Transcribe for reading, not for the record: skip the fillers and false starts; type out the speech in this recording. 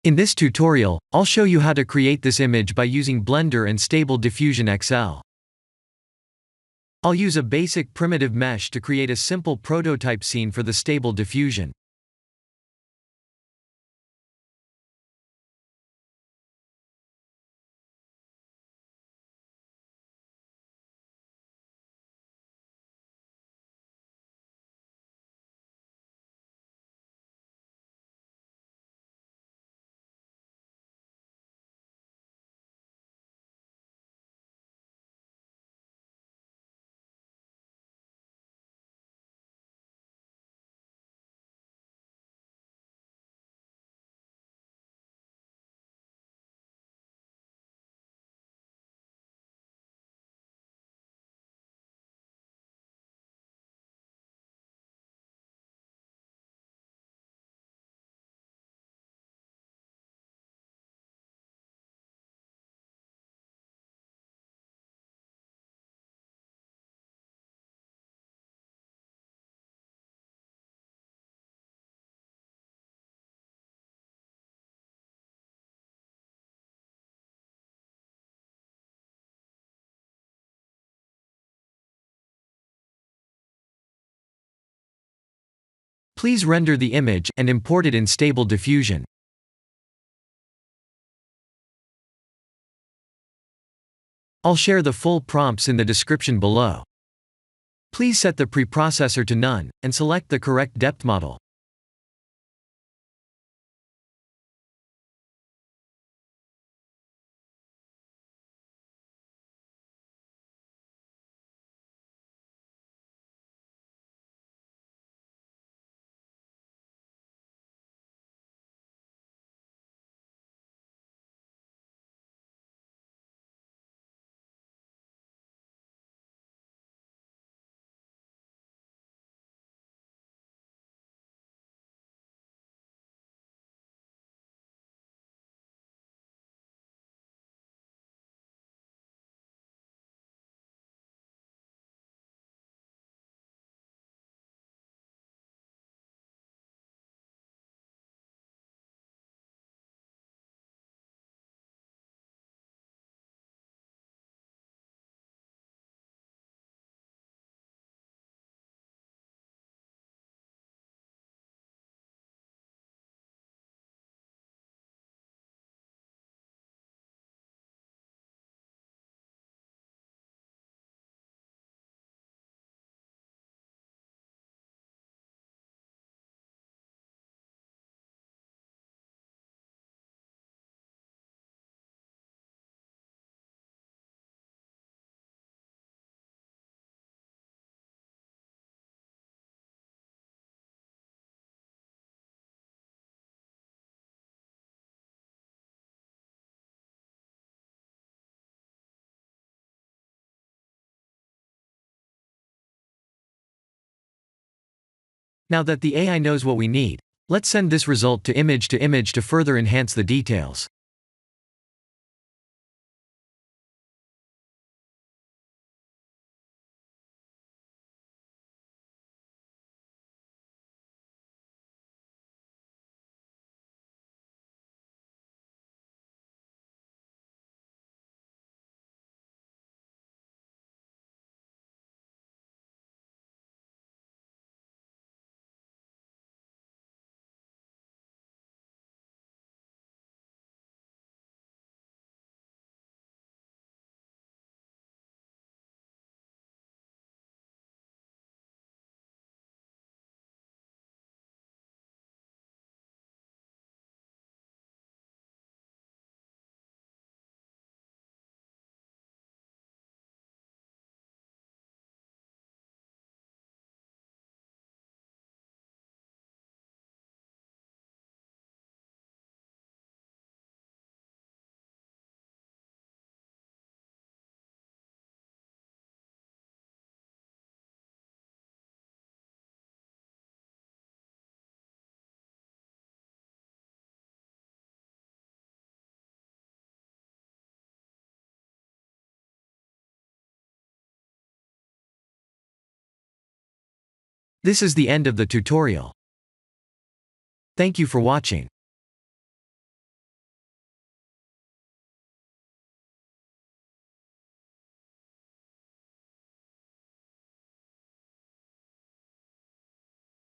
In this tutorial, I'll show you how to create this image by using Blender and Stable Diffusion XL. I'll use a basic primitive mesh to create a simple prototype scene for the Stable Diffusion. Please render the image and import it in Stable Diffusion. I'll share the full prompts in the description below. Please set the preprocessor to none, and select the correct depth model. Now that the AI knows what we need, let's send this result to image to further enhance the details. This is the end of the tutorial. Thank you for watching.